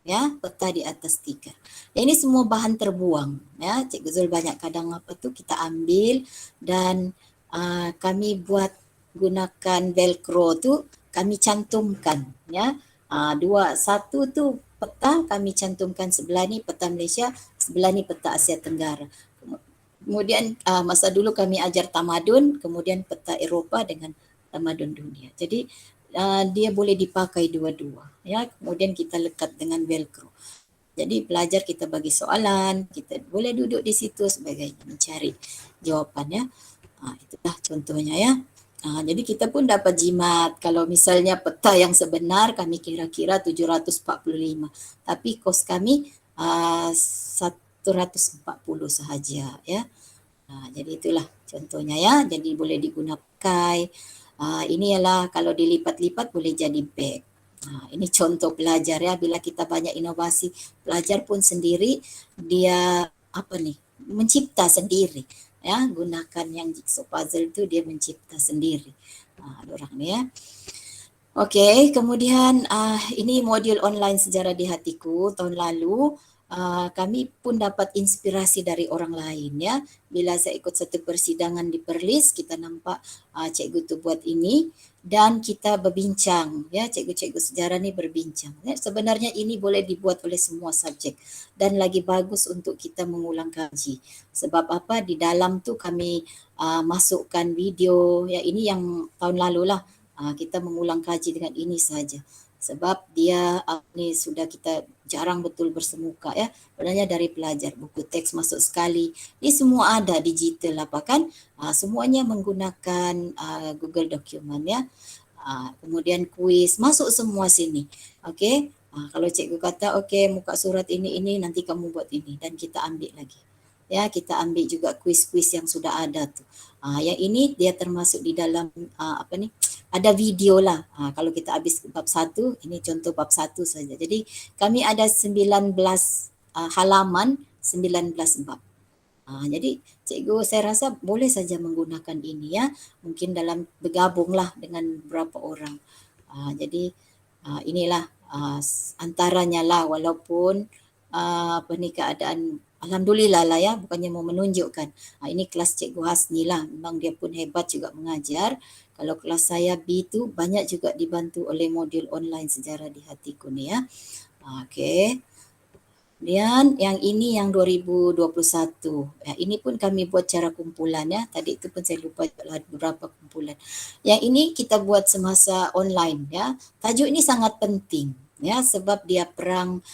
Ya, peta di atas tikar. Ini semua bahan terbuang ya. Cikgu Zul banyak kadang apa tu kita ambil dan kami buat gunakan velcro tu, kami cantumkan ya. Satu tu peta kami cantumkan, sebelah ni peta Malaysia, sebelah ni peta Asia Tenggara. Kemudian masa dulu kami ajar tamadun, kemudian peta Eropah dengan tamadun dunia. Jadi dia boleh dipakai dua-dua ya. Kemudian kita lekat dengan velcro. Jadi pelajar kita bagi soalan, kita boleh duduk di situ sebagainya mencari jawapannya. Itulah contohnya ya. Jadi kita pun dapat jimat kalau misalnya peta yang sebenar kami kira-kira 745, tapi kos kami 140 sahaja ya. Jadi itulah contohnya ya. Jadi boleh digunakan. Ini ialah kalau dilipat-lipat boleh jadi beg. Ini contoh pelajar ya, bila kita banyak inovasi, pelajar pun sendiri dia apa nih, mencipta sendiri ya, gunakan yang jigsaw puzzle tu dia mencipta sendiri. Orang ni ya. Okey, kemudian ini modul online Sejarah di Hatiku tahun lalu. Kami pun dapat inspirasi dari orang lain ya. Bila saya ikut satu persidangan di Perlis, kita nampak cikgu tu buat ini dan kita berbincang ya, cikgu-cikgu sejarah ni berbincang ya. Sebenarnya ini boleh dibuat oleh semua subjek dan lagi bagus untuk kita mengulang kaji. Sebab apa, di dalam tu kami masukkan video ya, ini yang tahun lalu lah. Kita mengulang kaji dengan ini saja. Sebab dia ni sudah kita jarang betul bersemuka ya. Sebenarnya dari pelajar, buku teks masuk sekali. Ini semua ada digital apa kan. Semuanya menggunakan Google Document ya. Kemudian kuis masuk semua sini. Okey. Kalau cikgu kata okey muka surat ini nanti kamu buat ini dan kita ambil lagi. Ya, kita ambil juga kuis-kuis yang sudah ada tu. Yang ini dia termasuk di dalam apa ni? Ada video lah. Kalau kita habis bab 1, ini contoh bab 1 saja. Jadi kami ada 19 halaman, 19 bab. Jadi cikgu saya rasa boleh saja menggunakan ini ya. Mungkin dalam bergabunglah dengan beberapa orang. Jadi inilah antaranya lah, walaupun apa ni keadaan, alhamdulillah lah ya, bukannya mau menunjukkan. Ini kelas Cikgu Hasni lah, memang dia pun hebat juga mengajar. Kalau kelas saya B tu banyak juga dibantu oleh modul online Sejarah di Hatiku ni ya. Okey. Kemudian yang ini yang 2021. Ini pun kami buat cara kumpulan ya. Tadi itu pun saya lupa beberapa kumpulan. Yang ini kita buat semasa online ya. Tajuk ini sangat penting ya, sebab dia perang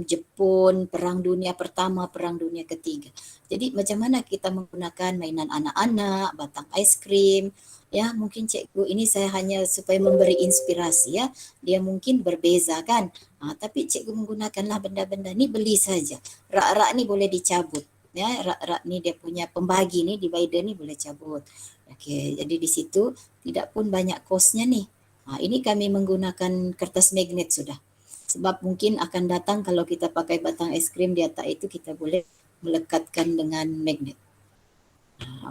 Jepun, perang dunia pertama, perang dunia ketiga. Jadi macam mana kita menggunakan mainan anak-anak, batang aiskrim ya. Mungkin cikgu ini saya hanya supaya memberi inspirasi ya. Dia mungkin berbeza kan. Tapi cikgu menggunakanlah benda-benda ni, beli saja. Rak-rak ni boleh dicabut. Ya, rak-rak ni dia punya pembagi ni, divider ni boleh cabut. Okey, jadi di situ tidak pun banyak kosnya ni. Ini kami menggunakan kertas magnet sudah. Sebab mungkin akan datang kalau kita pakai batang es krim di atas itu, kita boleh melekatkan dengan magnet.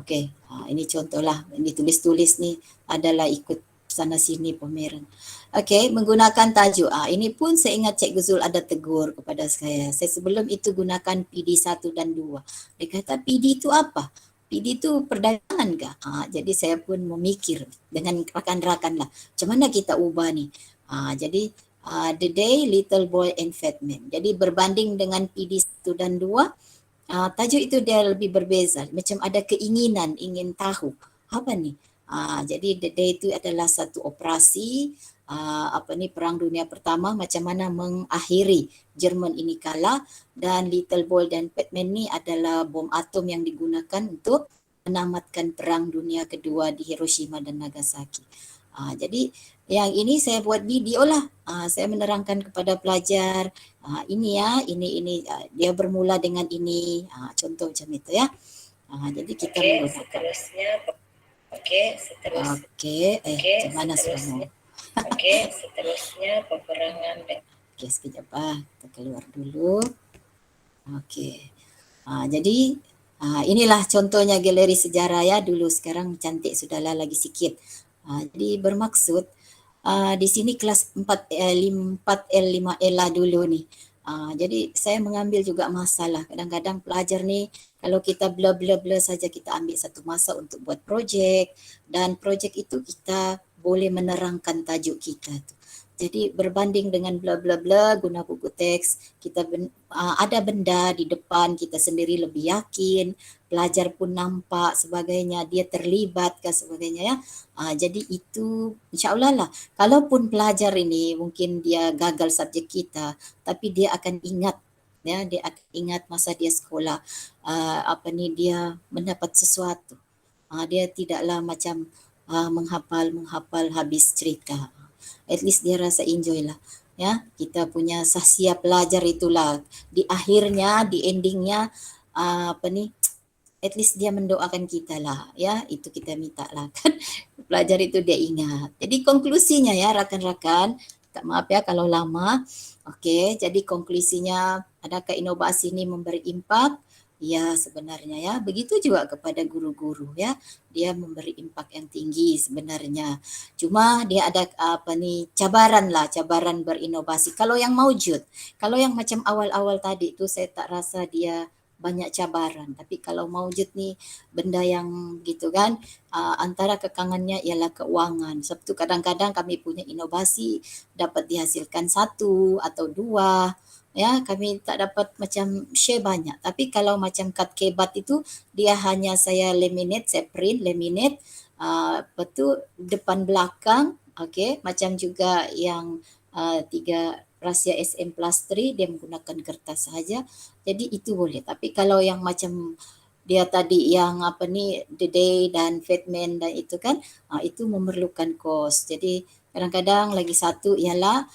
Okey, ini contohlah. Yang ditulis-tulis ni adalah ikut sana sini pameran. Okey, menggunakan tajuk. Ini pun saya ingat Cikgu Zul ada tegur kepada saya. Saya sebelum itu gunakan PD 1 dan 2. Dia kata PD itu apa? PD itu perdagangan kah? Jadi saya pun memikir dengan rakan-rakan lah. Macam mana kita ubah ni? Jadi The Day, Little Boy and Fat Man. Jadi berbanding dengan PD 1 dan 2, Tajuk itu dia lebih berbeza. Macam ada keinginan, ingin tahu apa ni. Jadi The Day itu adalah satu operasi Perang Dunia Pertama, macam mana mengakhiri Jerman ini kalah, dan Little Boy dan Batman ni adalah bom atom yang digunakan untuk menamatkan Perang Dunia Kedua di Hiroshima dan Nagasaki. Jadi yang ini saya buat video lah. Saya menerangkan kepada pelajar, ini ya, ini dia bermula dengan ini. Contoh macam itu ya. Jadi kita menggunakan. Seterusnya. Macam mana sudah. Seterusnya peperangan. Sekejap kita keluar dulu. Jadi inilah contohnya galeri sejarah ya, dulu, sekarang cantik sudahlah lagi sikit. Jadi bermaksud di sini kelas 4L 5L lah dulu ni. Jadi saya mengambil juga masalah. Kadang-kadang pelajar ni kalau kita blur saja, kita ambil satu masa untuk buat projek, dan projek itu kita boleh menerangkan tajuk kita tu. Jadi berbanding dengan guna buku teks, kita ada benda di depan, kita sendiri lebih yakin, pelajar pun nampak sebagainya, dia terlibat ke sebagainya ya. Jadi itu insya-Allah lah. Kalaupun pelajar ini mungkin dia gagal subjek kita, tapi dia akan ingat ya, dia akan ingat masa dia sekolah, dia mendapat sesuatu. Dia tidaklah macam menghafal habis cerita. At least dia rasa enjoy lah ya. Kita punya sahsia pelajar itulah di akhirnya, di endingnya at least dia mendoakan kita lah ya, itu kita minta lah kan. Pelajar itu dia ingat. Jadi konklusinya ya rakan-rakan, tak maaf ya kalau lama. Okey, jadi konklusinya, adakah inovasi ini memberi impak? Ya, sebenarnya ya. Begitu juga kepada guru-guru ya. Dia memberi impak yang tinggi sebenarnya. Cuma dia ada cabaran berinovasi. Kalau yang maujud, kalau yang macam awal-awal tadi tu saya tak rasa dia banyak cabaran. Tapi kalau maujud ni benda yang gitu kan, antara kekangannya ialah keuangan. Sebab tu kadang-kadang kami punya inovasi dapat dihasilkan satu atau dua. Ya, kami tak dapat macam share banyak. Tapi kalau macam kad kebat itu, dia hanya saya laminate, saya print, laminate. Lepas tu depan belakang, okey. Macam juga yang 3 rahsia SM plus 3, dia menggunakan kertas sahaja. Jadi itu boleh. Tapi kalau yang macam dia tadi yang The Day dan Fatman dan itu kan, itu memerlukan kos. Jadi kadang-kadang lagi satu ialah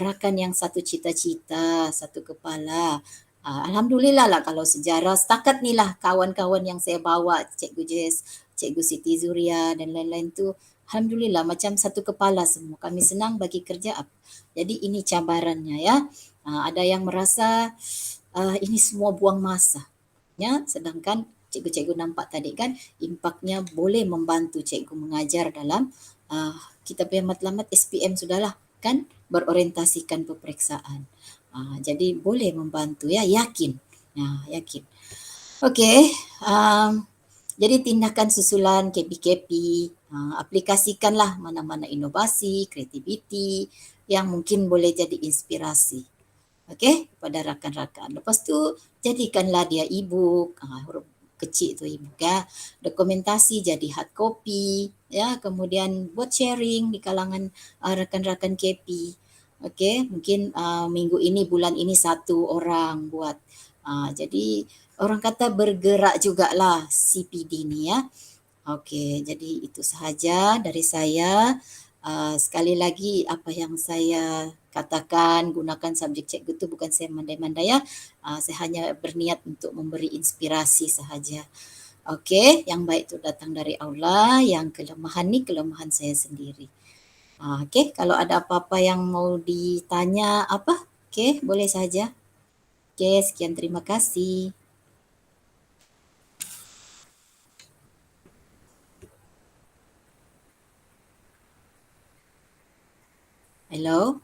rakan yang satu cita-cita, satu kepala. Alhamdulillah lah kalau sejarah setakat ni lah kawan-kawan yang saya bawa, Cikgu Jess, Cikgu Siti Zuria dan lain-lain tu, alhamdulillah macam satu kepala semua. Kami senang bagi kerja apa. Jadi ini cabarannya ya. Ada yang merasa ini semua buang masa. Ya, sedangkan cikgu-cikgu nampak tadi kan impaknya boleh membantu cikgu mengajar dalam kita punya matlamat SPM sudahlah kan, berorientasikan peperiksaan. Jadi boleh membantu ya, yakin. Yakin. Okey, jadi tindakan susulan KP-KP, aplikasikanlah mana-mana inovasi, kreativiti yang mungkin boleh jadi inspirasi. Okey, kepada rakan-rakan. Lepas tu jadikanlah dia e-book, huruf kecil tu e-book ya. Dokumentasi jadi hard copy ya, kemudian buat sharing di kalangan rakan-rakan KP. Okey, mungkin minggu ini, bulan ini satu orang buat. Jadi orang kata bergerak jugalah CPD ni ya. Okey, jadi itu sahaja dari saya. Sekali lagi apa yang saya katakan, gunakan subjek cikgu tu bukan saya mandai-mandai ya. Saya hanya berniat untuk memberi inspirasi sahaja. Okey, yang baik itu datang dari Allah, yang kelemahan ni kelemahan saya sendiri. Okey, kalau ada apa-apa yang mau ditanya apa? Okey, boleh saja. Okey, sekian, terima kasih. Hello.